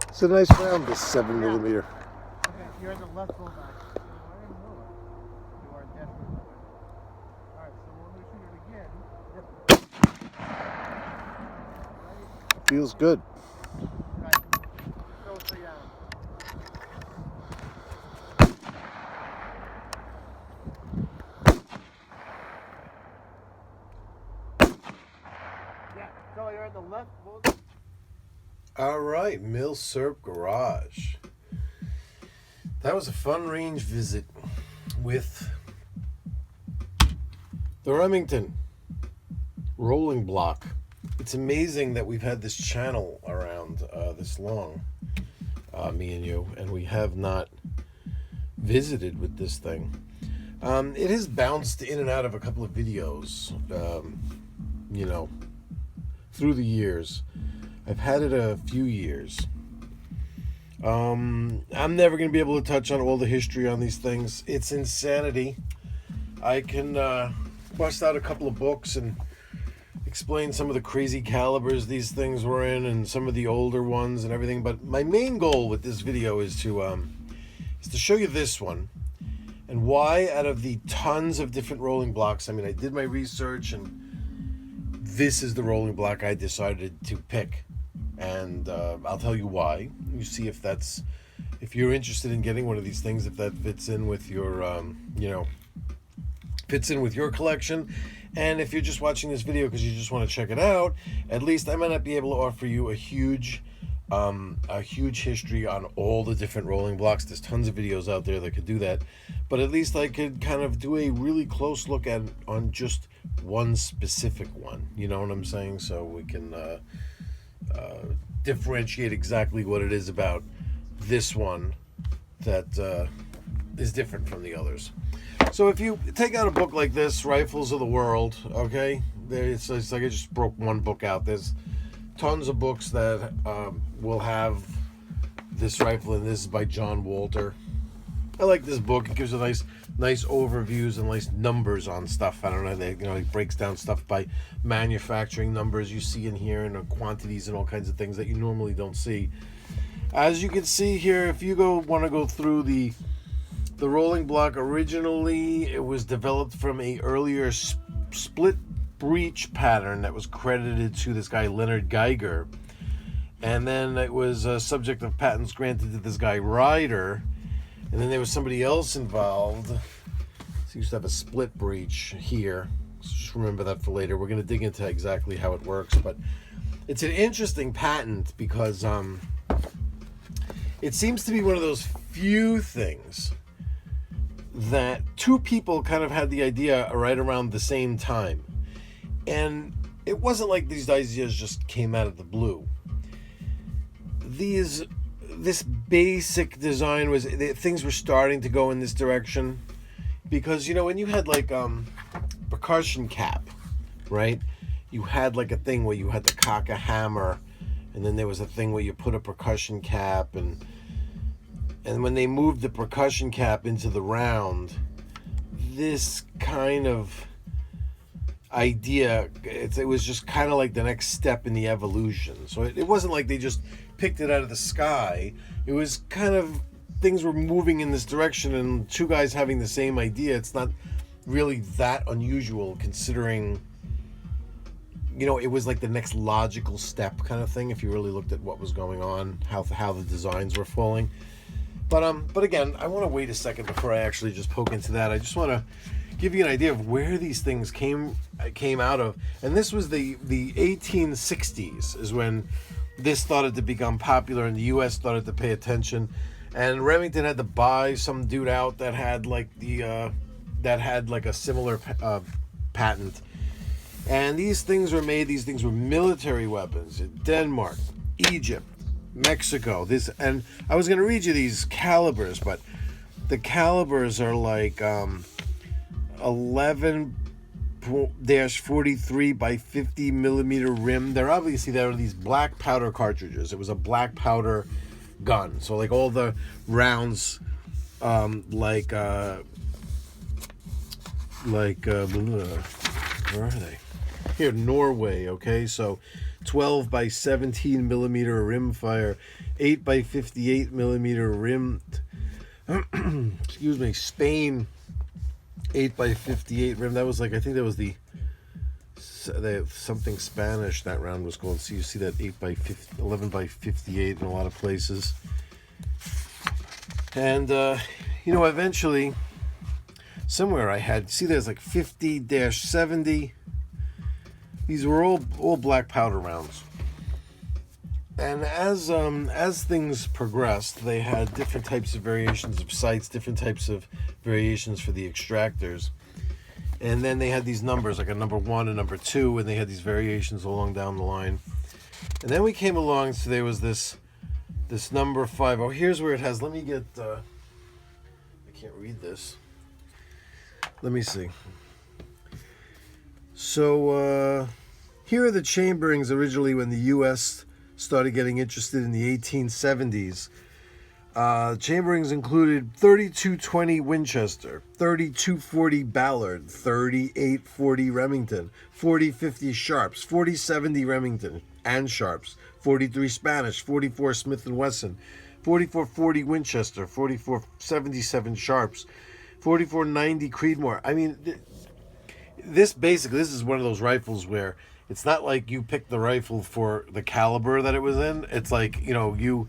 It's a nice round, this 7mm. Okay, you're in the left bullseye. You are definitely. Alright, so when we shoot it again, Feels good. right. Go straight down. Yeah, so you're in the left bullseye. All right, Milsurp Garage. That was a fun range visit with the Remington Rolling Block. It's amazing that we've had this channel around this long, me and you, and we have not visited with this thing. It has bounced in and out of a couple of videos, you know, through the years. I've had it a few years. I'm never going to be able to touch on all the history on these things. It's insanity. I can bust out a couple of books and explain some of the crazy calibers these things were in and some of the older ones and everything. But my main goal with this video is to show you this one and why, out of the tons of different rolling blocks, I mean, I did my research and this is the rolling block I decided to pick. And I'll tell you why. You see if you're interested in getting one of these things, if that fits in with your, fits in with your collection. And if you're just watching this video because you just want to check it out, at least I might not be able to offer you a huge history on all the different rolling blocks. There's tons of videos out there that could do that, but at least I could kind of do a really close look on just one specific one. You know what I'm saying? So we can differentiate exactly what it is about this one that is different from the others. So if you take out a book like this, Rifles of the World, okay, it's like I just broke one book out. There's tons of books that will have this rifle, and this is by John Walter. I like this book. It gives a nice overviews and nice numbers on stuff. I don't know, it breaks down stuff by manufacturing numbers you see in here, and quantities and all kinds of things that you normally don't see. As you can see here, if you want to go through the rolling block, originally it was developed from a earlier split breech pattern that was credited to this guy Leonard Geiger, and then it was a subject of patents granted to this guy Ryder. And then there was somebody else involved. So you used to have a split breech here. So just remember that for later. We're going to dig into exactly how it works. But it's an interesting patent because it seems to be one of those few things that two people kind of had the idea right around the same time. And it wasn't like these ideas just came out of the blue. This basic design was, things were starting to go in this direction because, when you had like percussion cap, right? You had like a thing where you had to cock a hammer, and then there was a thing where you put a percussion cap, and when they moved the percussion cap into the round, this kind of idea, it was just kind of like the next step in the evolution. So it wasn't like they just picked it out of the sky. It was kind of, things were moving in this direction, and two guys having the same idea, it's not really that unusual considering, it was like the next logical step kind of thing if you really looked at what was going on, how the designs were falling. But again, I want to wait a second before I actually just poke into that. I just want to give you an idea of where these things came out of. And this was the 1860s is when this started to become popular, and the U.S. started to pay attention. And Remington had to buy some dude out that had like a similar patent. And these things were military weapons in Denmark, Egypt, Mexico. And I was going to read you these calibers, but the calibers are like 11-43 by 50 millimeter rim. There are these black powder cartridges. It was a black powder gun. So like all the rounds, where are they? here, Norway, okay? So 12 by 17 millimeter rimfire, 8 by 58 millimeter rim. Excuse me, Spain, 8 by 58 rim. That was like, I think that was the something Spanish that round was called. So you see that 8 by 50, 11 by 58 in a lot of places. And eventually, somewhere I had, see, there's like 50-70. These were all black powder rounds. And as things progressed, they had different types of variations of sights, different types of variations for the extractors. And then they had these numbers, like a number 1 and number 2, and they had these variations along down the line. And then we came along, so there was this number 5. Oh, here's where it has, let me get, I can't read this. Let me see. So, here are the chamberings originally when the U.S. started getting interested in the 1870s. Chamberings included 3220 Winchester, 3240 Ballard, 3840 Remington, 4050 Sharps, 4070 Remington and Sharps, 43 Spanish, 44 Smith & Wesson, 4440 Winchester, 4477 Sharps, 4490 Creedmoor. I mean, this is one of those rifles where it's not like you picked the rifle for the caliber that it was in. It's like, you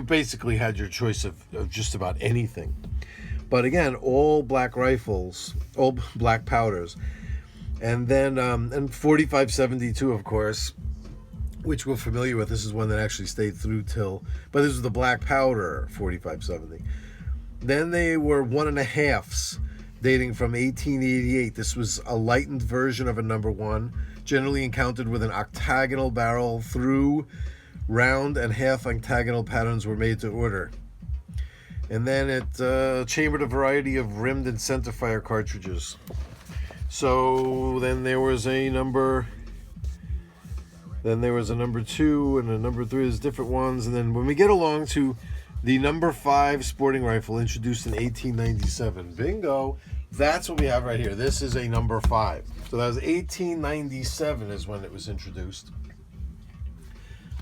basically had your choice of just about anything. But again, all black rifles, all black powders. And then, and 4572, of course, which we're familiar with. This is one that actually stayed through but this was the black powder 4570. Then they were 1.5s, dating from 1888. This was a lightened version of a number 1, generally encountered with an octagonal barrel. Through round and half octagonal patterns were made to order. And then it chambered a variety of rimmed and centerfire cartridges. So then there was a number 2 and a number 3. There's different ones. And then when we get along to the number 5 sporting rifle, introduced in 1897, bingo, that's what we have right here. This is a number 5. So that was 1897 is when it was introduced.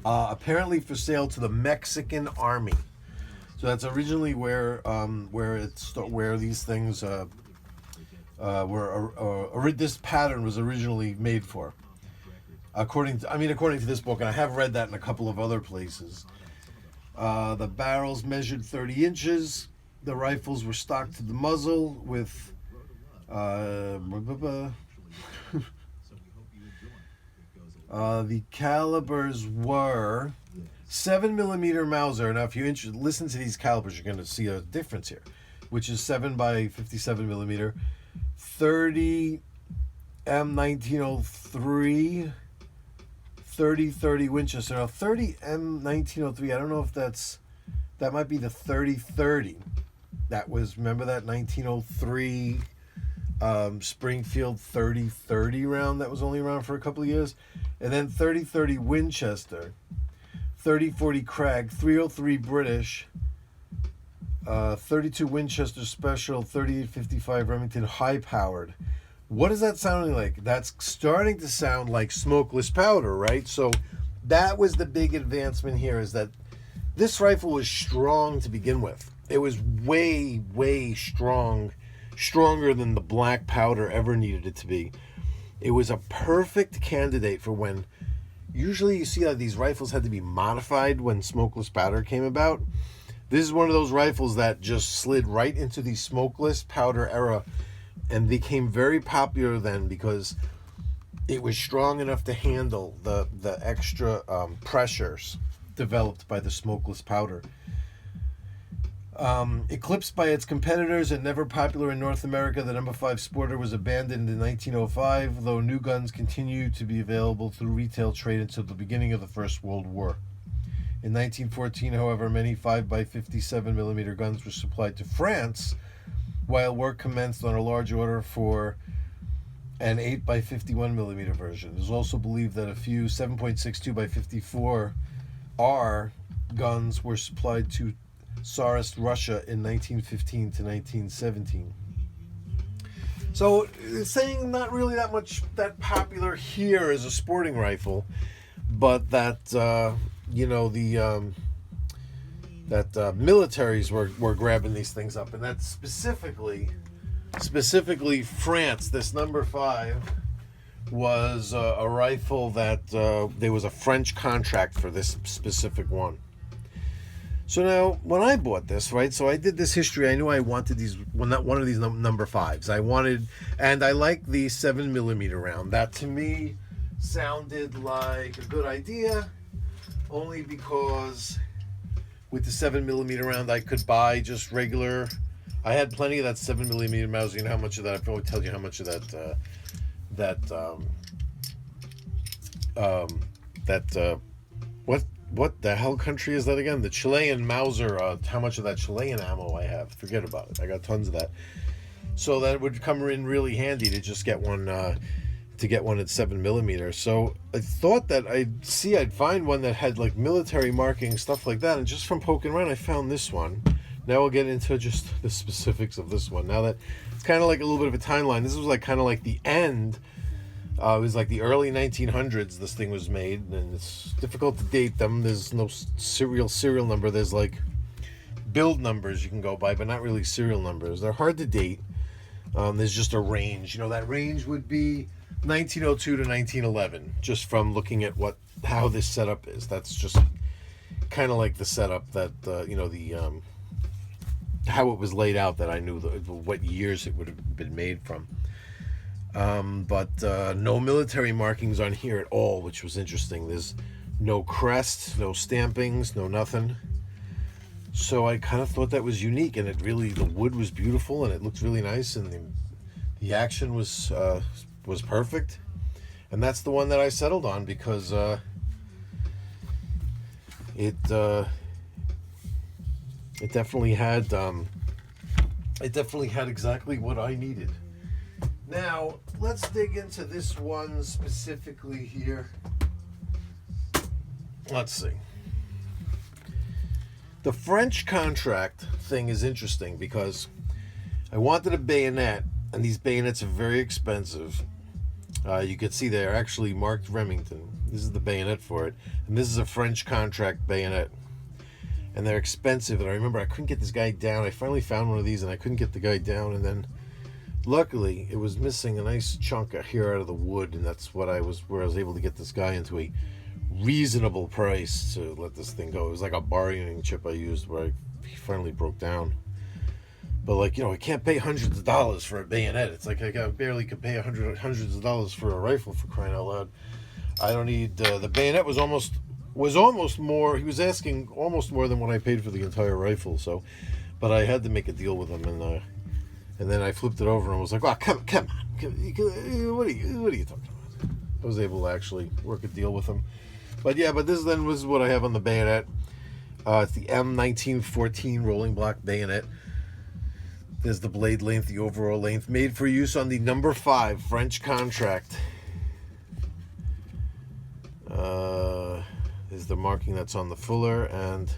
Apparently for sale to the Mexican Army. So that's originally where these things this pattern was originally made for. According to this book, and I have read that in a couple of other places. The barrels measured 30 inches. The rifles were stocked to the muzzle with the calibers were 7mm Mauser. Now, if you listen to these calibers, you're going to see a difference here, which is 7 by 57mm, 30 M1903, 30-30 Winchester. Now, 30 M1903, I don't know if that might be the 30-30. That was, remember that 1903 Springfield 30-30 round that was only around for a couple of years? And then 30-30 Winchester, 30-40 Krag, 303 British, 32 Winchester Special, 3855 Remington high-powered. What is that sounding like? That's starting to sound like smokeless powder, right? So that was the big advancement here, is that this rifle was strong to begin with. It was way, way stronger than the black powder ever needed it to be. It was a perfect candidate for when, usually you see that these rifles had to be modified when smokeless powder came about. This is one of those rifles that just slid right into the smokeless powder era and became very popular then because it was strong enough to handle the extra pressures developed by the smokeless powder. Eclipsed by its competitors and never popular in North America, the number 5 Sporter was abandoned in 1905, though new guns continued to be available through retail trade until the beginning of the First World War. In 1914, however, many 5 by 57mm guns were supplied to France, while work commenced on a large order for an 8 by 51mm version. It is also believed that a few 7.62 by 54R guns were supplied to Tsarist Russia in 1915 to 1917. So it's saying not really that popular here as a sporting rifle, but that militaries were grabbing these things up, and that's specifically France. This number 5 was a rifle that there was a French contract for this specific one. So now, when I bought this, right, so I did this history. I knew I wanted one of these number 5s. And I like the 7mm round. That to me sounded like a good idea, only because with the 7mm round I could buy just regular. I had plenty of that 7mm Mauser. You know how much of that? I've probably told you how much of what the hell country is that again? The Chilean Mauser. How much of that Chilean ammo I have? Forget about it. I got tons of that. So that would come in really handy to just get one at 7mm. So I thought that I'd find one that had like military marking, stuff like that, and just from poking around I found this one. Now we'll get into just the specifics of this one. Now that it's kind of like a little bit of a timeline. This was like kind of like the end. It was like the early 1900s this thing was made, and it's difficult to date them. There's no serial number. There's like build numbers you can go by, but not really serial numbers. They're hard to date. There's just a range. That range would be 1902 to 1911, just from looking at how this setup is. That's just kind of like the setup that how it was laid out, that I knew what years it would have been made from. But no military markings on here at all, which was interesting. There's no crest, no stampings, no nothing. So I kind of thought that was unique, and the wood was beautiful, and it looked really nice, and the action was perfect. And that's the one that I settled on because it definitely had exactly what I needed. Now, let's dig into this one specifically here. Let's see. The French contract thing is interesting because I wanted a bayonet, and these bayonets are very expensive. You can see they're actually marked Remington. This is the bayonet for it, and this is a French contract bayonet. And they're expensive, and I remember I couldn't get this guy down. I finally found one of these, and I couldn't get the guy down, and then luckily, it was missing a nice chunk here out of the wood, and that's where I was able to get this guy into a reasonable price to let this thing go. It was like a bargaining chip I used where he finally broke down. But I can't pay hundreds of dollars for a bayonet. It's like I barely could pay hundreds of dollars for a rifle, for crying out loud. I don't need the bayonet was almost more. He was asking almost more than what I paid for the entire rifle. So, but I had to make a deal with him, and then I flipped it over and was like, "Oh, come on! What are you talking about?" I was able to actually work a deal with him. But this then was what I have on the bayonet. It's the M1914 Rolling Block bayonet. There's the blade length, the overall length, made for use on the number 5 French contract. There's the marking that's on the fuller, and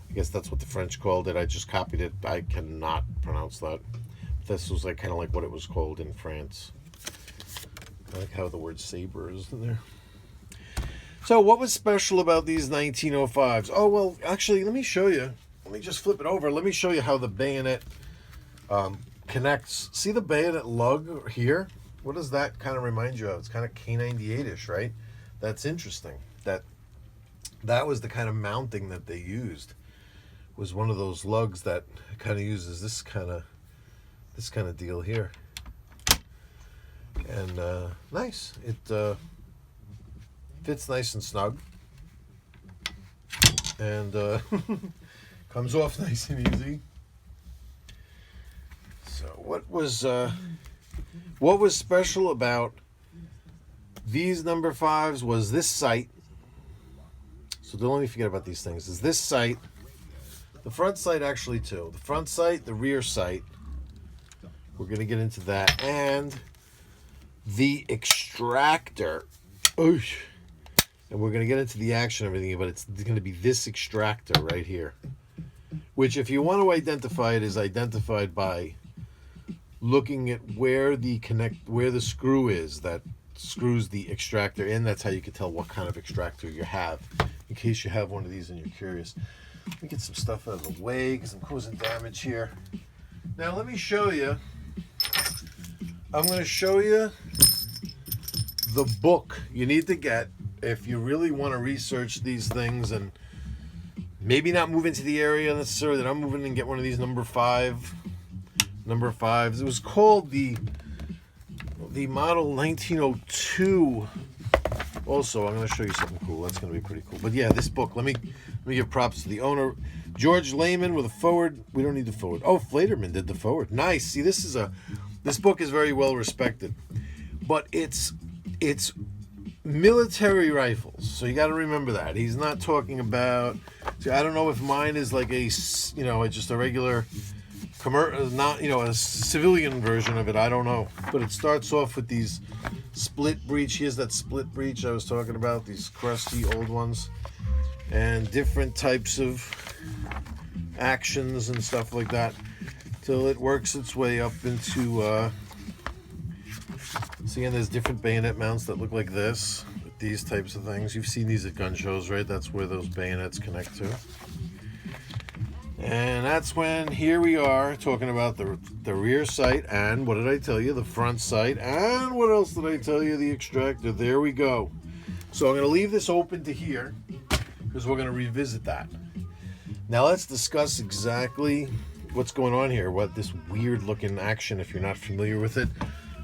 I guess that's what the French called it. I just copied it. I cannot pronounce that. This was kind of like what it was called in France. I like how the word saber is in there. So what was special about these 1905s? Oh, well, actually, let me show you. Let me just flip it over. Let me show you how the bayonet connects. See the bayonet lug here? What does that kind of remind you of? It's kind of K98-ish, right? That's interesting. That was the kind of mounting that they used. Was one of those lugs that kind of uses this kind of deal here. And nice. It fits nice and snug, and comes off nice and easy. So what was special about these number 5s was this sight. So don't let me forget about these things. Is this sight, the front sight actually too. The front sight, the rear sight. We're gonna get into that, and the extractor. Oosh. And we're going to get into the action and everything, but it's going to be this extractor right here. Which, if you want to identify it, is identified by looking at where the screw is that screws the extractor in. That's how you can tell what kind of extractor you have, in case you have one of these and you're curious. Let me get some stuff out of the way because I'm causing damage here. Now let me show you. I'm going to show you the book you need to get if you really want to research these things and maybe not move into the area necessarily that I'm moving and get one of these number fives. It was called the Model 1902. Also, I'm going to show you something cool. That's going to be pretty cool. But yeah, this book, let me give props to the owner, George Lehman, with a forward. We don't need the forward. Oh, Flaterman did the forward. Nice. See, this book is very well respected. But it's military rifles. So you got to remember that. He's not talking about, see, I don't know if mine is like just a regular not a civilian version of it. I don't know, but it starts off with these split breech. Here's that split breech I was talking about, these crusty old ones, and different types of actions and stuff like that, till it works its way up into see, and there's different bayonet mounts that look like this, with these types of things. You've seen these at gun shows, right? That's where those bayonets connect to. And that's when, here we are talking about the rear sight, and what did I tell you? The front sight, and what else did I tell you? The extractor. There we go. So I'm going to leave this open to here because we're going to revisit that. Now let's discuss exactly what's going on here, what this weird looking action, if you're not familiar with it,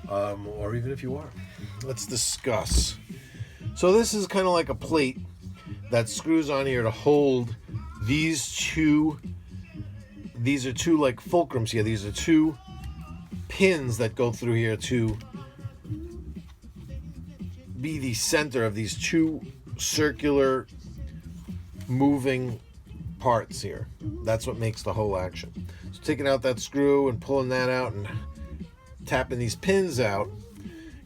or even if you are. Let's discuss. So this is kind of like a plate that screws on here to hold these two. These are two like fulcrums here. These are two pins that go through here to be the center of these two circular moving parts here. That's what makes the whole action. So taking out that screw and pulling that out and tapping these pins out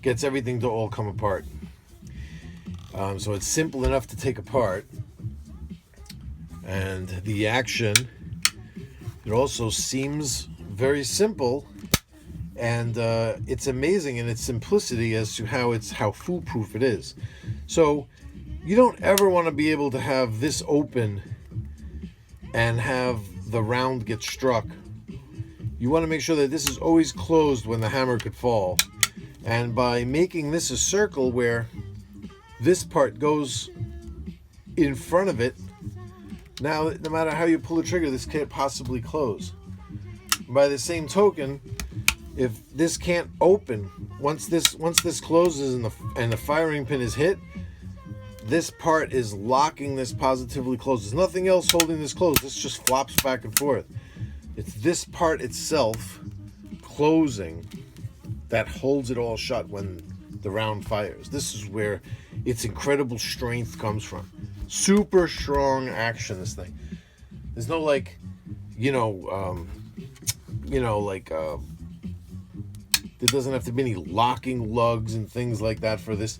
gets everything to all come apart. So it's simple enough to take apart. And the action, it also seems very simple, and it's amazing in its simplicity as to how foolproof it is. So you don't ever want to be able to have this open and have the round get struck. You want to make sure that this is always closed when the hammer could fall. And by making this a circle where this part goes in front of it, now no matter how you pull the trigger, this can't possibly close. By the same token, if this can't open, once this closes and the firing pin is hit, this part is locking this positively closed. There's nothing else holding this closed. This just flops back and forth. It's this part itself closing that holds it all shut when the round fires. This is where its incredible strength comes from. Super strong action, this thing. There's no there doesn't have to be any locking lugs and things like that for this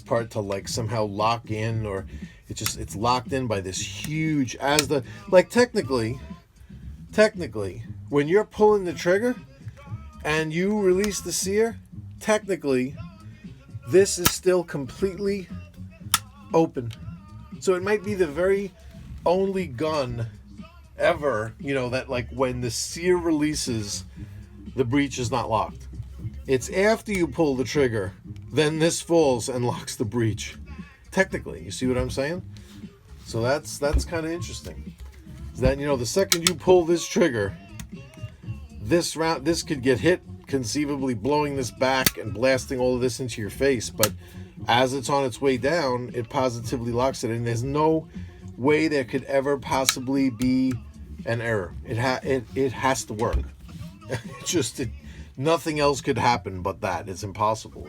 part to like somehow lock in, or it's locked in by this huge, technically when you're pulling the trigger and you release the sear, technically this is still completely open. So it might be the very only gun ever, that like when the sear releases, the breech is not locked. It's after you pull the trigger, then this falls and locks the breech. Technically, you see what I'm saying? So that's kind of interesting. That the second you pull this trigger, this could get hit, conceivably blowing this back and blasting all of this into your face. But as it's on its way down, it positively locks it, and there's no way there could ever possibly be an error. It has to work. Nothing else could happen but that. It's impossible,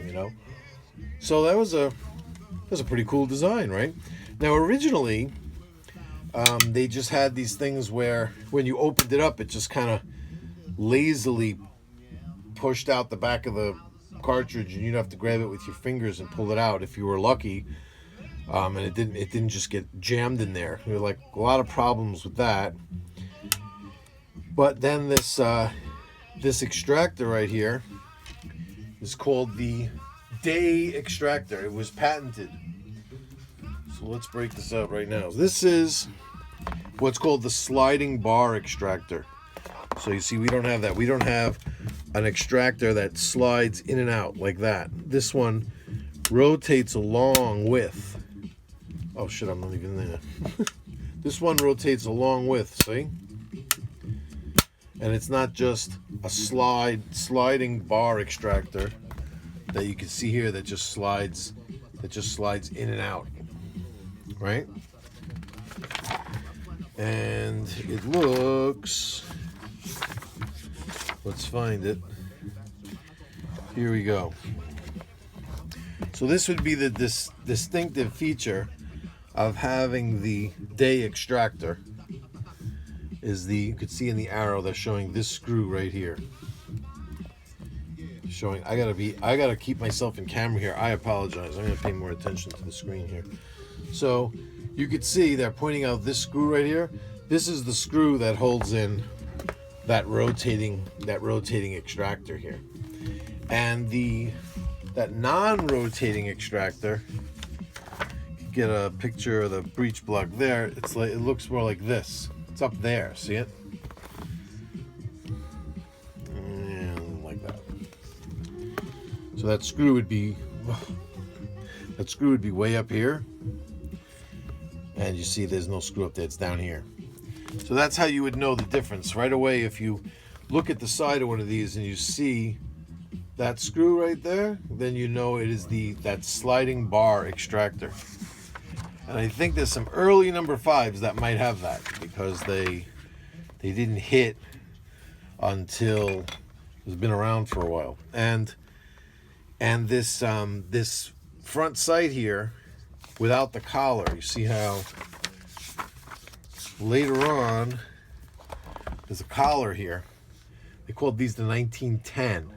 So that was a pretty cool design, right? Now originally, they just had these things where when you opened it up, it just kind of lazily pushed out the back of the cartridge, and you'd have to grab it with your fingers and pull it out if you were lucky. And it didn't just get jammed in there. There were like a lot of problems with that. But then this this extractor right here is called the Day Extractor. It was patented. So let's break this out right now. This is what's called the sliding bar extractor. So you see, we don't have that. We don't have an extractor that slides in and out like that. This one rotates along with, oh shit, I'm not even there. This one rotates along with, see? And it's not just a sliding bar extractor that you can see here that just slides in and out, right? And it looks, let's find it. Here we go. So this would be the distinctive feature of having the Day extractor. Is the, you could see in the arrow they're showing this screw right here. Showing, I gotta keep myself in camera here. I apologize. I'm gonna pay more attention to the screen here. So you could see they're pointing out this screw right here. This is the screw that holds in that rotating extractor here. And that non-rotating extractor, you can get a picture of the breech block there. It's like, it looks more like this. It's up there, see it? And like that. So that screw would be way up here. And you see there's no screw up there, it's down here. So that's how you would know the difference. Right away, if you look at the side of one of these and you see that screw right there, then you know it is that sliding bar extractor. And I think there's some early number 5s that might have that because they didn't hit until it's been around for a while. And this front sight here without the collar, you see how later on there's a collar here. They called these the 1910.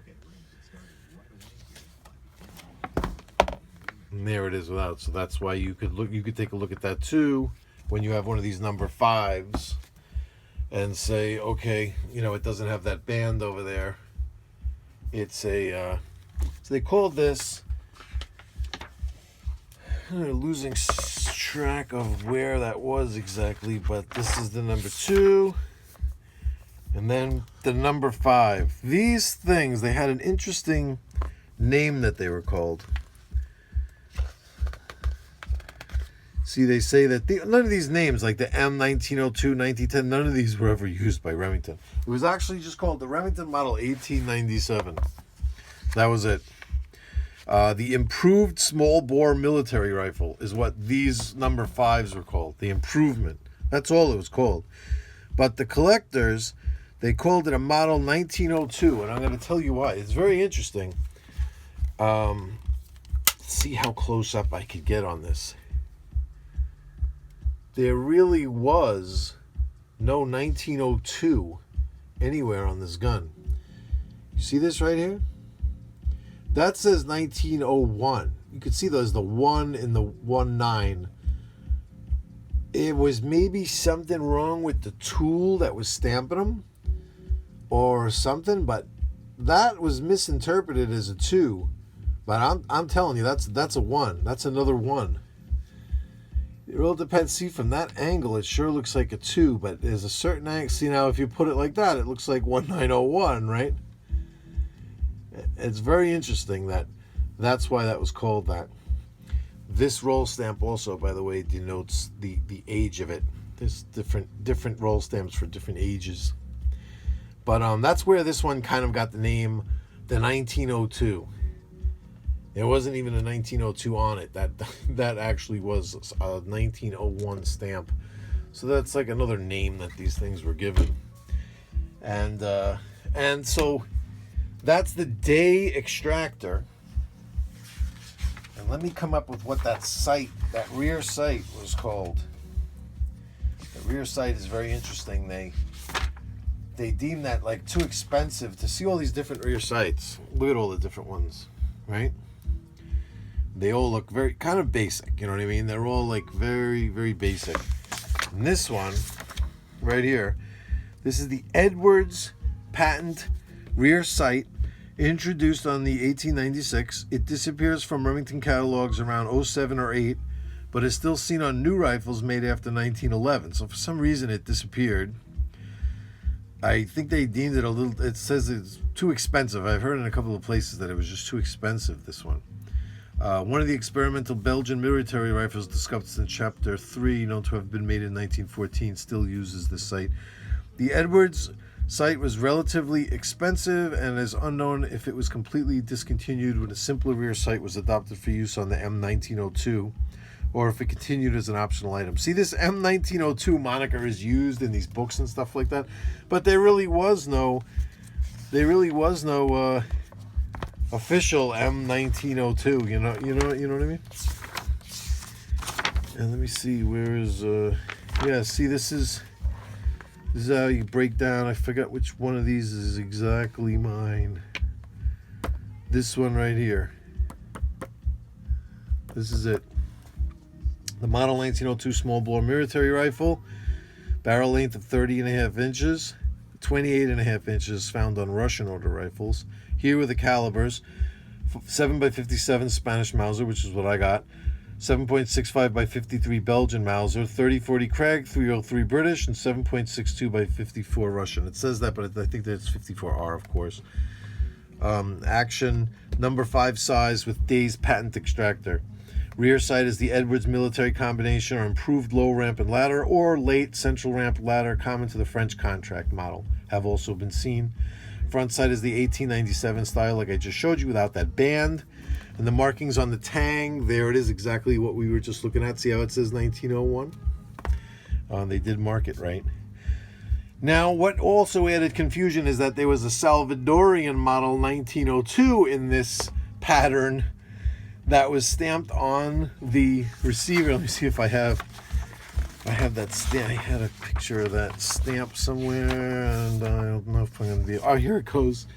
And there it is without. So that's why you could take a look at that too when you have one of these number 5s and say, okay, you know, it doesn't have that band over there. It's a so they called this, I'm losing track of where that was exactly, but this is the number 2 and then the number 5. These things, they had an interesting name that they were called. See, they say that none of these names, like the M1902, 1910, none of these were ever used by Remington. It was actually just called the Remington Model 1897. That was it. The improved small bore military rifle is what these number 5s were called. The improvement. That's all it was called. But the collectors, they called it a Model 1902, and I'm going to tell you why. It's very interesting. See how close up I could get on this. There really was no 1902 anywhere on this gun. You see this right here? That says 1901. You can see there's the 1 and the 19. It was maybe something wrong with the tool that was stamping them or something, but that was misinterpreted as a 2. But I'm telling you, that's a 1. That's another 1. It all depends. See, from that angle, it sure looks like a 2, but there's a certain angle. See, now, if you put it like that, it looks like 1901, right? It's very interesting that's why that was called that. This roll stamp also, by the way, denotes the age of it. There's different roll stamps for different ages. But that's where this one kind of got the name, the 1902. There wasn't even a 1902 on it. That actually was a 1901 stamp. So that's like another name that these things were given. And so that's the Day extractor. And let me come up with what that rear sight was called. The rear sight is very interesting. They deem that like too expensive to see all these different rear sights. Look at all the different ones, right? They all look very kind of basic, you know what I mean? They're all like very, very basic. And this one right here, this is the Edwards patent rear sight, introduced on the 1896. It disappears from Remington catalogs around 07 or 8, but is still seen on new rifles made after 1911. So for some reason it disappeared. I think they deemed it a little, it says it's too expensive. I've heard in a couple of places that it was just too expensive, this one. One of the experimental Belgian military rifles discussed in Chapter 3, known to have been made in 1914, still uses this sight. The Edwards sight was relatively expensive and is unknown if it was completely discontinued when a simpler rear sight was adopted for use on the M1902, or if it continued as an optional item. See, this M1902 moniker is used in these books and stuff like that, but there really was no official M1902. You know what I mean? And let me see, where is yeah, see, this is how you break down. I forgot which one of these is exactly mine. This one right here. This is it. The Model 1902 small bore military rifle, barrel length of 30.5 inches, 28.5 inches found on Russian order rifles. Here were the calibers: 7x57 Spanish Mauser, which is what I got, 7.65x53 Belgian Mauser, 30-40 Krag, 303 British, and 7.62x54 Russian. It says that, but I think that's 54R, of course. Action number 5 size with Day's patent extractor. Rear sight is the Edwards military combination or improved low ramp and ladder, or late central ramp ladder common to the French contract model, have also been seen. Front sight is the 1897 style, like I just showed you, without that band. And the markings on the tang, there it is, exactly what we were just looking at. See how it says 1901? They did mark it right. Now, what also added confusion is that there was a Salvadorian model 1902 in this pattern that was stamped on the receiver. Let me see if I have that stamp. I had a picture of that stamp somewhere, and I don't know if I'm going to be... Oh, here it goes.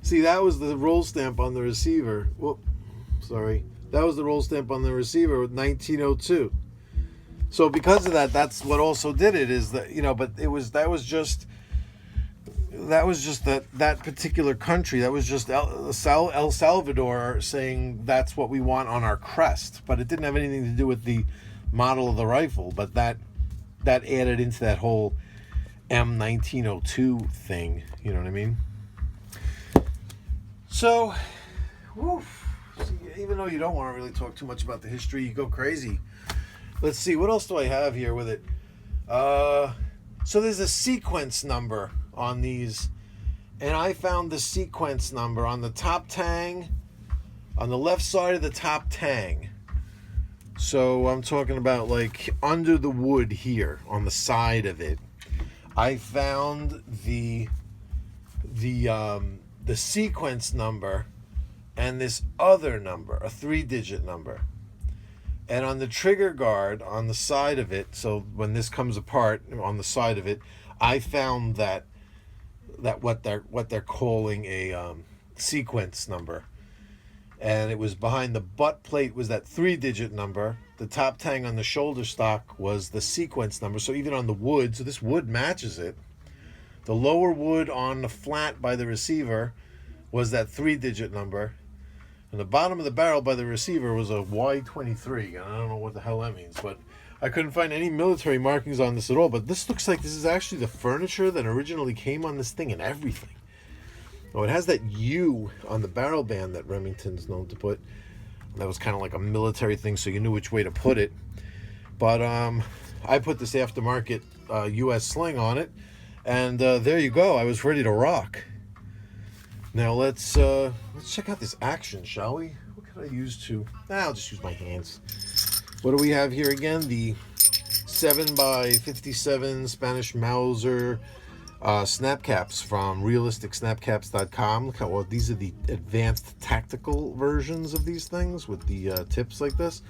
See, that was the roll stamp on the receiver. Whoop, sorry. That was the roll stamp on the receiver with 1902. So because of that, that's what also did it, is that, you know, but that was just that particular country. That was just El Salvador saying that's what we want on our crest, but it didn't have anything to do with the model of the rifle. But that added into that whole M1902 thing. You know what I mean? So, woof. See, even though you don't want to really talk too much about the history, you go crazy. Let's see, what else do I have here with it? So there's a sequence number on these, and I found the sequence number on the top tang, on the left side of the top tang. So I'm talking about like under the wood here on the side of it. I found the sequence number and this other number, a 3-digit number. And on the trigger guard on the side of it, so when this comes apart on the side of it, I found that what they're calling a sequence number. And it was behind the butt plate was that 3-digit number. The top tang on the shoulder stock was the sequence number. So even on the wood, so this wood matches it. The lower wood on the flat by the receiver was that 3-digit number. And the bottom of the barrel by the receiver was a Y23. And I don't know what the hell that means, but I couldn't find any military markings on this at all. But this looks like this is actually the furniture that originally came on this thing and everything. Oh, it has that U on the barrel band that Remington's known to put. That was kind of like a military thing, so you knew which way to put it. But I put this aftermarket U.S. sling on it, and there you go. I was ready to rock. Now let's check out this action, shall we? What can I use to? I'll just use my hands. What do we have here again? The 7x57 Spanish Mauser snap caps from realisticsnapcaps.com. Look how well these are the advanced tactical versions of these things with the tips like this.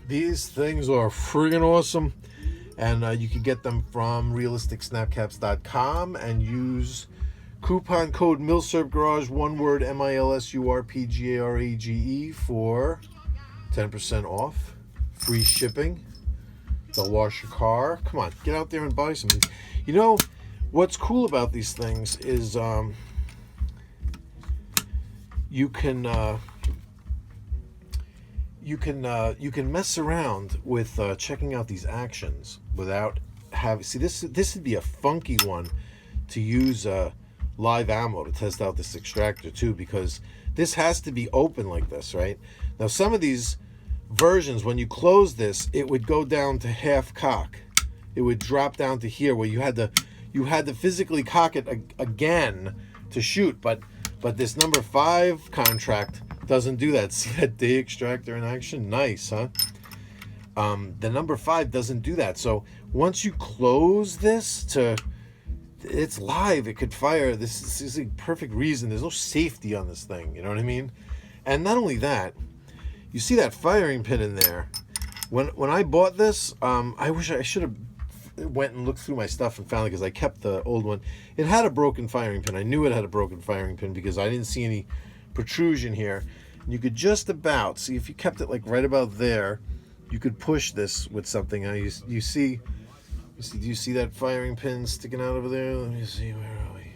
These things are friggin' awesome, and you can get them from realisticsnapcaps.com and use coupon code Milsurp Garage, one word, MILSURPGARAGE, for 10% off, free shipping. They'll wash your car. Come on, get out there and buy some. You know, What's cool about these things is you can mess around with checking out these actions without having. See, this would be a funky one to use live ammo to test out this extractor too, because this has to be open like this, right? Now some of these versions, when you close this, it would go down to half cock. It would drop down to here where you had to physically cock it again to shoot, but this number 5 contract doesn't do that. See that day extractor in action? Nice, huh? The number 5 doesn't do that. So once you close this to, it's live, it could fire. This is a perfect reason. There's no safety on this thing, you know what I mean? And not only that, you see that firing pin in there. When I bought this, I wish I should have went and looked through my stuff and found it, because I kept the old one. It had a broken firing pin. I knew it had a broken firing pin because I didn't see any protrusion here. And you could just about see, if you kept it like right about there, you could push this with something. Now you see, do you see that firing pin sticking out over there? Let me see, where are we?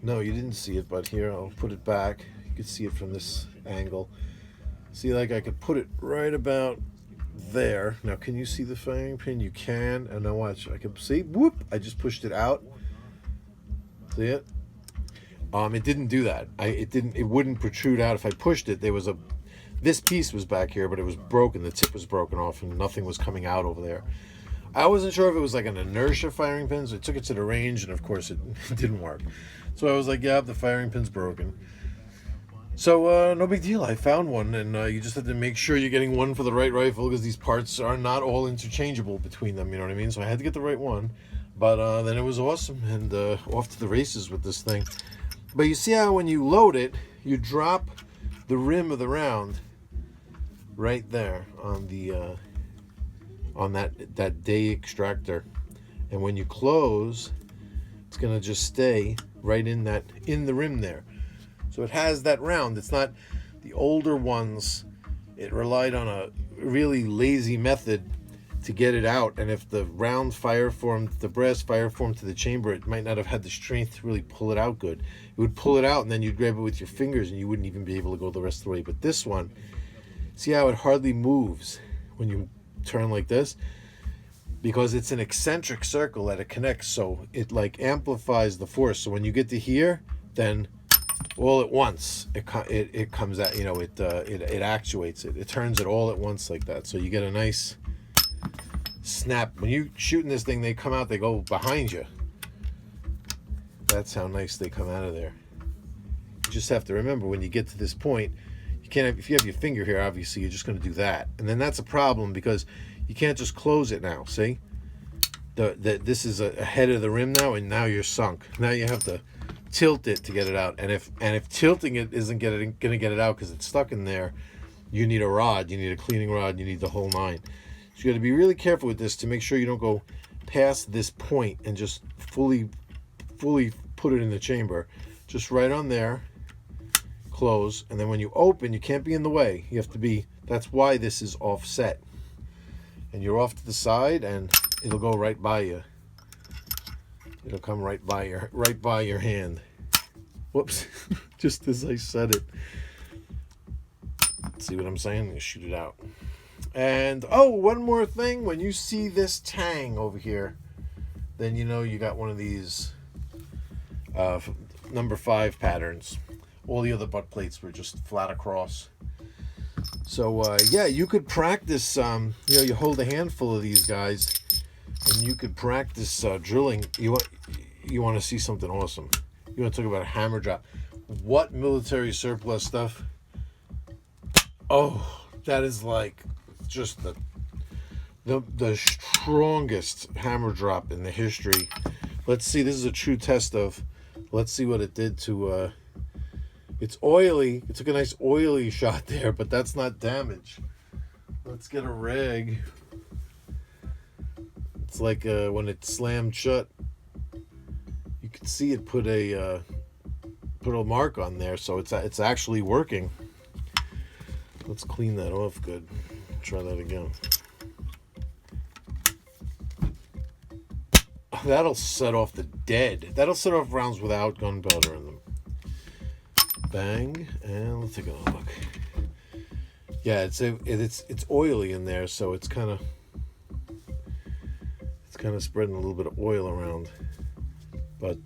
No, you didn't see it, but here, I'll put it back. You could see it from this angle. See, like I could put it right about there. Now, can you see the firing pin? You can. And now watch, I can see, whoop, I just pushed it out. See it? It didn't do that. It wouldn't protrude out. If I pushed it, this piece was back here, but it was broken. The tip was broken off and nothing was coming out over there. I wasn't sure if it was like an inertia firing pin, so I took it to the range, and of course it didn't work. So I was like, yeah, the firing pin's broken. So no big deal. I found one, and you just have to make sure you're getting one for the right rifle, because these parts are not all interchangeable between them, you know what I mean? So I had to get the right one. But then it was awesome, and off to the races with this thing. But you see how when you load it, you drop the rim of the round right there on the on that day extractor, and when you close, it's gonna just stay right in the rim there. So it has that round. It's not the older ones. It relied on a really lazy method to get it out, and if the round fire formed, the brass fire formed to the chamber, it might not have had the strength to really pull it out good. It would pull it out, and then you'd grab it with your fingers, and you wouldn't even be able to go the rest of the way. But this one, see how it hardly moves when you turn like this? Because it's an eccentric circle that it connects, so it like amplifies the force. So when you get to here, then all at once it comes out, you know, it actuates it. It turns it all at once like that. So you get a nice snap. When you shooting this thing, they come out, they go behind you. That's how nice they come out of there. You just have to remember, when you get to this point, you can't have, if you have your finger here, obviously you're just going to do that, and then that's a problem, because you can't just close it now. See, this is ahead of the rim now, and now you're sunk. Now you have to tilt it to get it out, and if tilting it isn't going to get it out because it's stuck in there, you need a rod, you need a cleaning rod, you need the whole nine. So you got to be really careful with this to make sure you don't go past this point and just fully put it in the chamber. Just right on there, close, and then when you open, you can't be in the way. You have to be, that's why this is offset. And you're off to the side, and it'll go right by you. It'll come right by your hand. Whoops, just as I said it. See what I'm saying? You shoot it out. And oh, one more thing, when you see this tang over here, then you know you got one of these number 5 patterns. All the other butt plates were just flat across. So yeah, you could practice, you know, you hold a handful of these guys and you could practice drilling. You want to see something awesome. You want to talk about a hammer drop. What military surplus stuff? Oh, that is like just the strongest hammer drop in the history. Let's see, this is a true test of, let's see what it did to, it's oily. It took a nice oily shot there, but that's not damage. Let's get a rag. It's like when it slammed shut, you can see it put a mark on there, so it's actually working. Let's clean that off good. Try that again. that'll set off the dead. That'll set off rounds without gunpowder in them. Bang, and let's take another look. Yeah, it's oily in there, so it's kind of spreading a little bit of oil around. But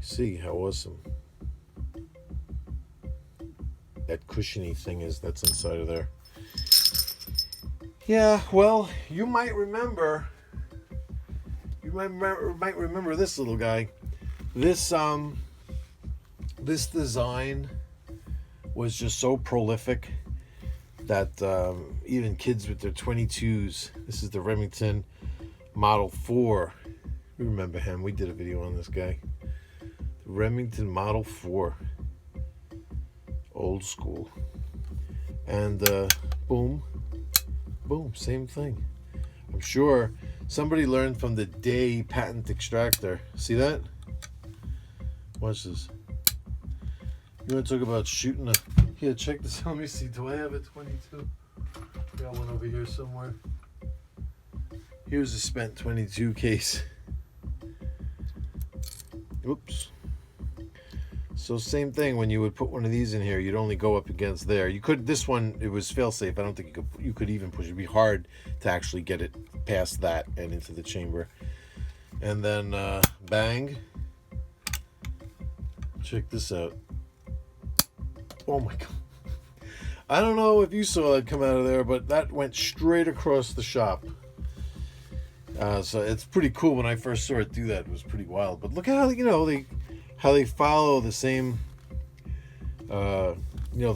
see how awesome that cushiony thing is that's inside of there. Yeah, well, you might remember this little guy. This design was just so prolific that even kids with their 22s, this is the Remington Model 4. We remember him. We did a video on this guy. The Remington Model 4. Old school. And boom, boom, same thing. I'm sure somebody learned from the Day patent extractor. See that? Watch this. You want to talk about shooting a... Here, check this. Let me see. Do I have a 22? Got one over here somewhere. Here's a spent 22 case. Oops. So same thing, when you would put one of these in here, you'd only go up against there. You could, this one, it was fail-safe. I don't think you could even push it. It'd be hard to actually get it past that and into the chamber. And then bang. Check this out. Oh my God. I don't know if you saw that come out of there, but that went straight across the shop. So it's pretty cool. When I first saw it do that, it was pretty wild. But look at how, how they follow the same, the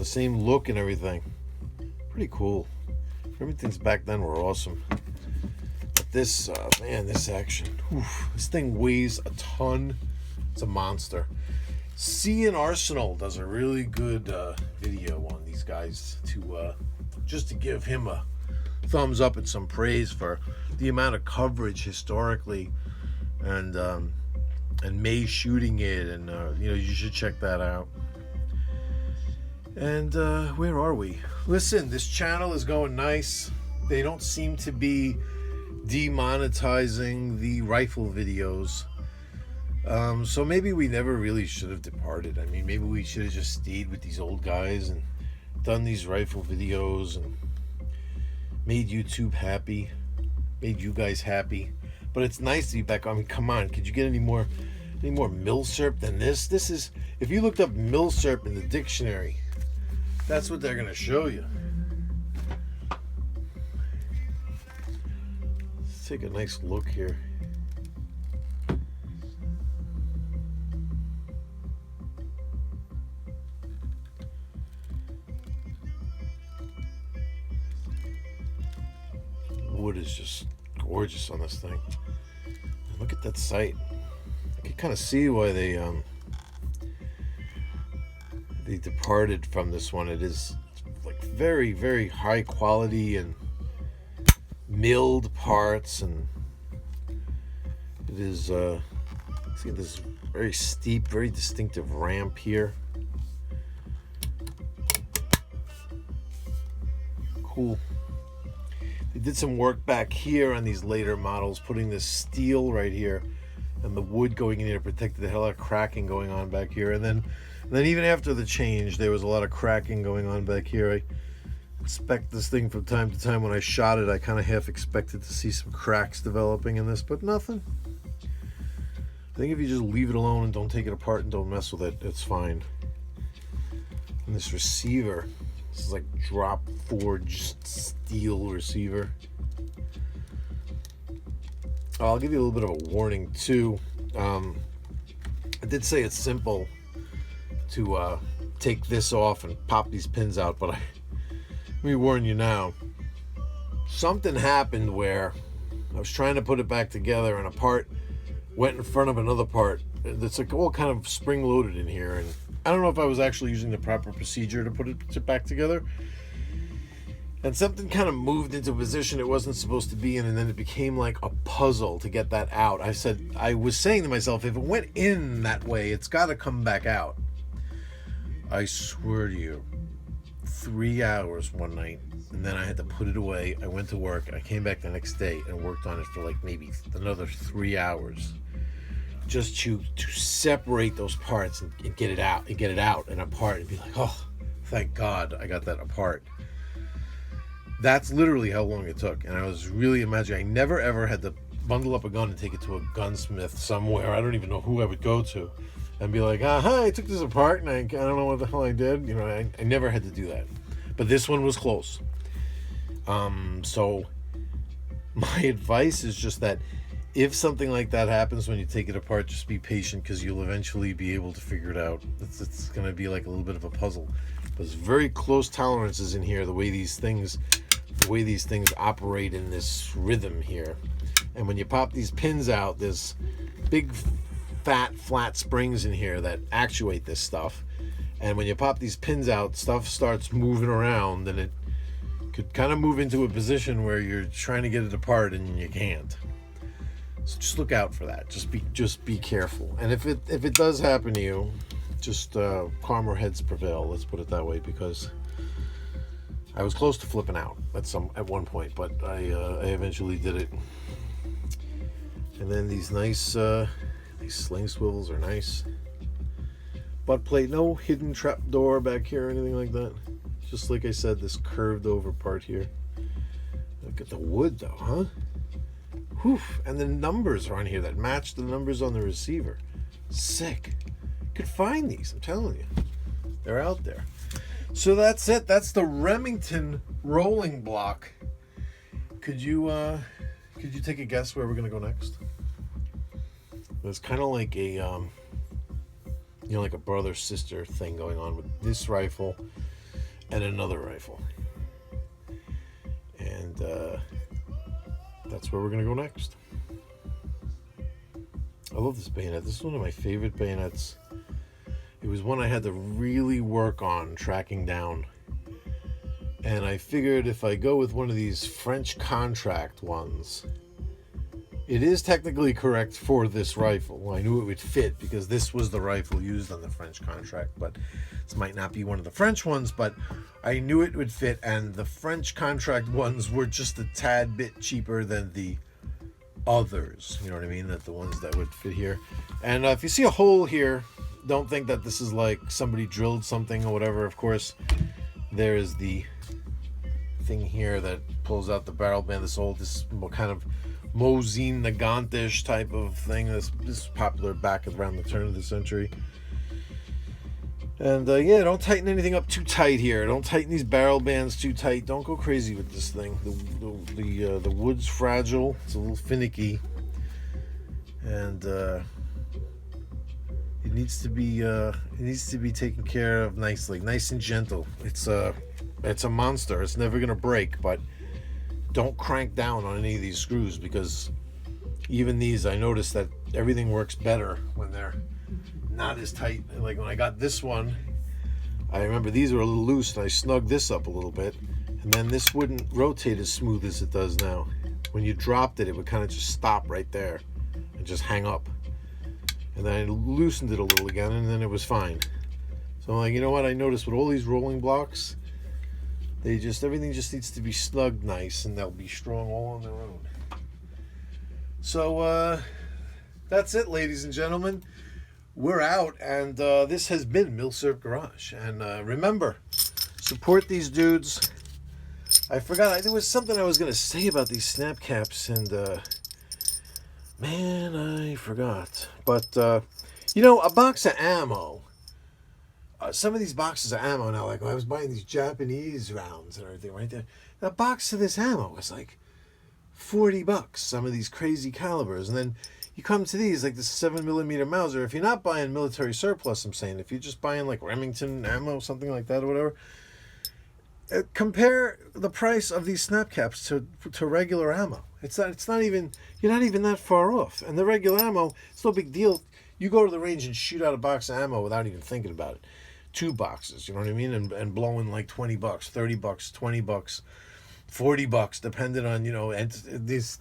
same look and everything. Pretty cool. Remingtons back then were awesome. But this, man, this action. This thing weighs a ton. It's a monster. C and Arsenal does a really good video on these guys to just to give him a thumbs up and some praise for the amount of coverage historically, and May shooting it, and you should check that out. And where are we? Listen, this channel is going nice. They don't seem to be demonetizing the rifle videos. So maybe we never really should have departed. I mean, maybe we should have just stayed with these old guys and done these rifle videos and made YouTube happy, made you guys happy. But it's nice to be back. I mean, come on, could you get any more Milsurp than this? This is, if you looked up Milsurp in the dictionary, that's what they're gonna show you. Let's take a nice look here. Wood is just gorgeous on this thing. Look at that sight. I can kind of see why they departed from this one. It is like very, very high quality and milled parts, and it is see this very steep, very distinctive ramp here. Cool. They did some work back here on these later models, putting this steel right here and the wood going in here to protect it. They had a lot of cracking going on back here. And then even after the change, there was a lot of cracking going on back here. I inspect this thing from time to time. When I shot it, I kind of half expected to see some cracks developing in this, but nothing. I think if you just leave it alone and don't take it apart and don't mess with it, it's fine. And this receiver, this is like drop forged steel receiver. I'll give you a little bit of a warning too. I did say it's simple to take this off and pop these pins out, but let me warn you now. Something happened where I was trying to put it back together and a part went in front of another part. It's like all kind of spring loaded in here, and I don't know if I was actually using the proper procedure to put it back together. And something kind of moved into a position it wasn't supposed to be in, and then it became like a puzzle to get that out. I was saying to myself, if it went in that way, it's got to come back out. I swear to you, 3 hours one night, and then I had to put it away. I went to work. I came back the next day and worked on it for like maybe another 3 hours, just to separate those parts and get it out and apart and be like, oh, thank God I got that apart. That's literally how long it took. And I was really imagining, I never ever had to bundle up a gun and take it to a gunsmith somewhere. I don't even know who I would go to and be like, hi, I took this apart and I don't know what the hell I did. You know, I never had to do that. But this one was close. So my advice is just that if something like that happens when you take it apart, just be patient, because you'll eventually be able to figure it out. It's going to be like a little bit of a puzzle. There's very close tolerances in here, the way these things operate in this rhythm here. And when you pop these pins out, there's big fat flat springs in here that actuate this stuff. And when you pop these pins out, stuff starts moving around, and it could kind of move into a position where you're trying to get it apart and you can't. So just look out for that. Just be careful. And if it does happen to you, just calmer heads prevail. Let's put it that way, because I was close to flipping out at one point, but I eventually did it. And then these nice these sling swivels are nice. Butt plate, no hidden trap door back here or anything like that. Just like I said, this curved over part here. Look at the wood though, huh? Whew. And the numbers are on here that match the numbers on the receiver. Sick. You could find these, I'm telling you. They're out there. So that's it. That's the Remington Rolling Block. Could you take a guess where we're gonna go next? It's kind of like a like a brother-sister thing going on with this rifle and another rifle. And that's where we're going to go next. I love this bayonet. This is one of my favorite bayonets. It was one I had to really work on tracking down. And I figured if I go with one of these French contract ones, it is technically correct for this rifle. I knew it would fit because this was the rifle used on the French contract, but this might not be one of the French ones, but I knew it would fit, and the French contract ones were just a tad bit cheaper than the others. You know what I mean? That the ones that would fit here. And if you see a hole here, don't think that this is like somebody drilled something or whatever. Of course, there is the thing here that pulls out the barrel band. This kind of Mauser Nagant-ish type of thing. This is popular back around the turn of the century. And yeah, don't tighten anything up too tight here. Don't tighten these barrel bands too tight. Don't go crazy with this thing. The wood's fragile. It's a little finicky, and it needs to be taken care of nicely, nice and gentle. It's a monster. It's never gonna break, but don't crank down on any of these screws, because even these, I noticed that everything works better when they're not as tight. Like when I got this one, I remember these were a little loose, and I snugged this up a little bit, and then this wouldn't rotate as smooth as it does now. When you dropped it, it would kind of just stop right there and just hang up. And then I loosened it a little again, and then it was fine. So I'm like, you know what? I noticed with all these rolling blocks, everything just needs to be snugged nice, and they'll be strong all on their own. So that's it, ladies and gentlemen. We're out, and this has been Milsurp Garage. And remember, support these dudes. I forgot, there was something I was going to say about these snap caps, and man, I forgot. But a box of ammo. Some of these boxes of ammo now, like when I was buying these Japanese rounds and everything right there, the box of this ammo was like $40, some of these crazy calibers. And then you come to these, like the 7mm Mauser. If you're not buying military surplus, I'm saying, if you're just buying like Remington ammo, something like that or whatever, compare the price of these snap caps to regular ammo. It's not even, you're not even that far off. And the regular ammo, it's no big deal. You go to the range and shoot out a box of ammo without even thinking about it. 2 boxes, you know what I mean? And blowing like $20, $30, $20, $40, depending on, and these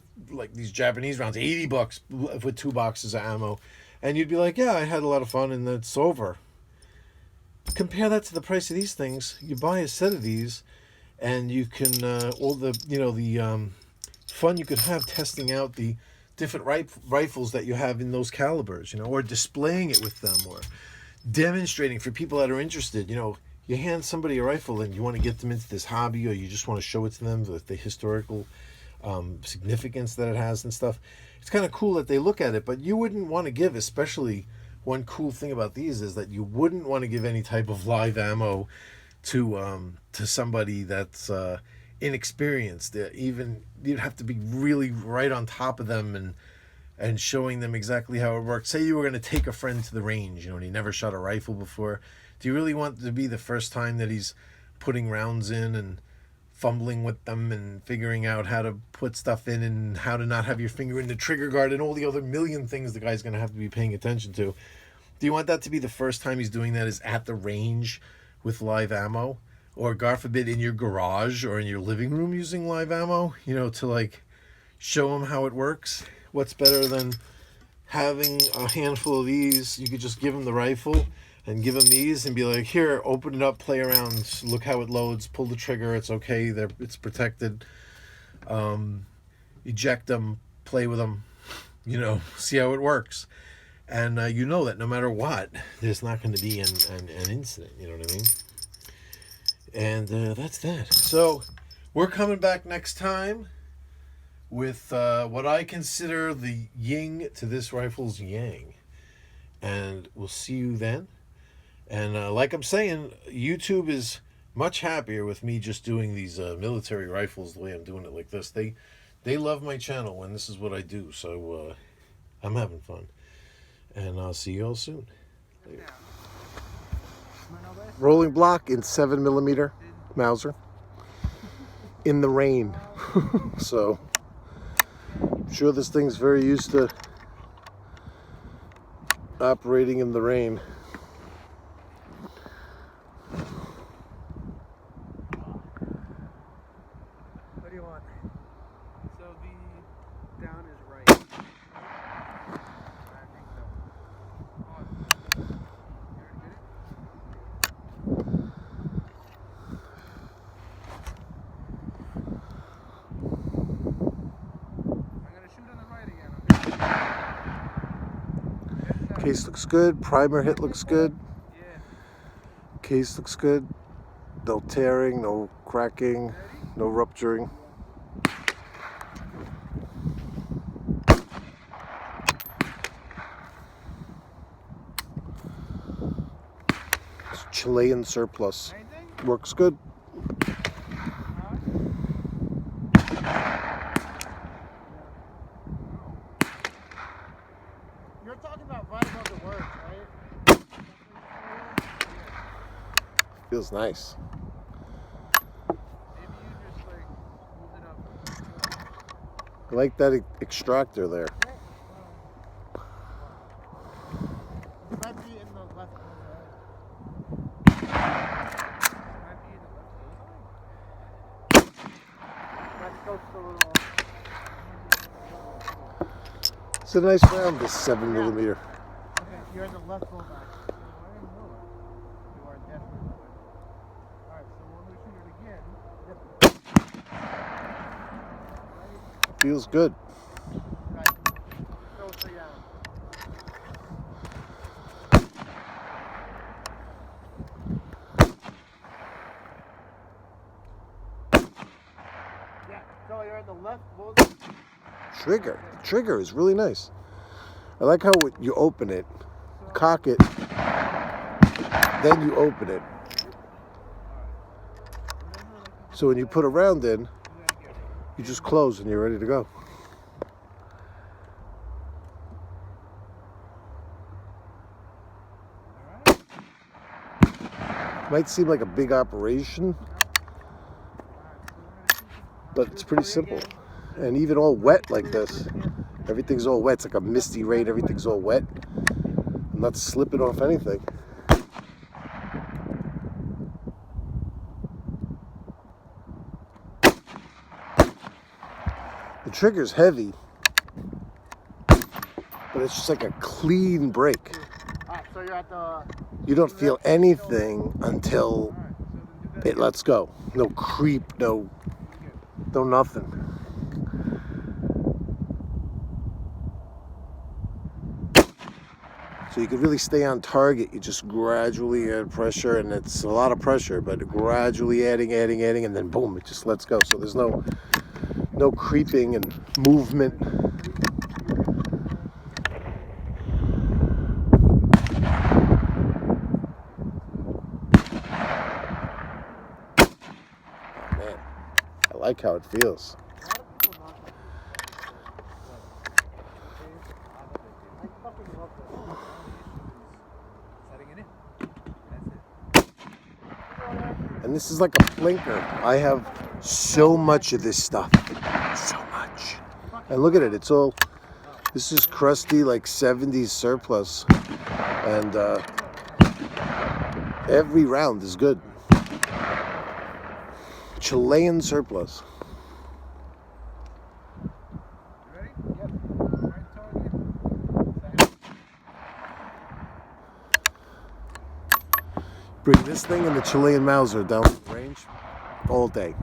Japanese rounds, $80 with 2 boxes of ammo. And you'd be like, yeah, I had a lot of fun, and it's over. compare that to the price of these things. You buy a set of these, and you can all the the fun you could have testing out the different rifles that you have in those calibers, or displaying it with them, or demonstrating for people that are interested. You hand somebody a rifle and you want to get them into this hobby, or you just want to show it to them with the historical significance that it has and stuff. It's kind of cool that they look at it, but you wouldn't want to give, especially one cool thing about these is that you wouldn't want to give any type of live ammo to somebody that's inexperienced. Even you'd have to be really right on top of them and showing them exactly how it works. Say you were going to take a friend to the range, and he never shot a rifle before. Do you really want it to be the first time that he's putting rounds in and fumbling with them and figuring out how to put stuff in and how to not have your finger in the trigger guard and all the other million things the guy's going to have to be paying attention to? Do you want that to be the first time he's doing that is at the range with live ammo? Or, God forbid, in your garage or in your living room using live ammo, to like show him how it works? What's better than having a handful of these? You could just give him the rifle and give him these and be like, here, open it up, play around, look how it loads, pull the trigger, it's okay, it's protected. Eject them, play with them, see how it works. And that no matter what, there's not going to be an incident, you know what I mean? And that's that. So we're coming back next time with what I consider the yin to this rifle's yang. And we'll see you then. And like I'm saying, YouTube is much happier with me just doing these military rifles the way I'm doing it like this. They love my channel when this is what I do. So I'm having fun. And I'll see you all soon. Later. Rolling block in 7mm Mauser in the rain. So I'm sure this thing's very used to operating in the rain. What do you want? So the down is right. I think so. Oh, you already did it? I'm gonna shoot on the right again. Case looks good. Primer hit looks good. Yeah. Case looks good. No tearing, no cracking, no rupturing. It's Chilean surplus. Works good. You're talking about right above the words, right? Feels nice. Maybe you just like moved it up. I like that extractor there. It might be in the left bullseye. Might be in the left bullseye. Let's go to the little. It's a nice round, this 7mm. Okay, you're in the left bullseye. You are definitely right. Alright, so when we shoot it again, Feels good. right, go 3 down. Yeah, so you're in the left bullseye. Trigger. The trigger is really nice. I like how you open it, cock it, then you open it. So when you put a round in, you just close and you're ready to go. Might seem like a big operation, but it's pretty simple. And even all wet like this, everything's all wet. It's like a misty rain, everything's all wet. I'm not slipping off anything. The trigger's heavy, but it's just like a clean break. Alright, so you're at the... You don't feel anything until it lets go. No creep, no nothing. So you could really stay on target. You just gradually add pressure, and it's a lot of pressure, but gradually adding, and then boom, it just lets go. So there's no creeping and movement. Oh man, I like how it feels. And this is like a blinker. I have so much of this stuff. So much. And look at it. It's all, this is crusty, like 70s surplus. And every round is good. Chilean surplus. Ready? Yep. Right target. Bring this thing and the Chilean Mauser down range all day.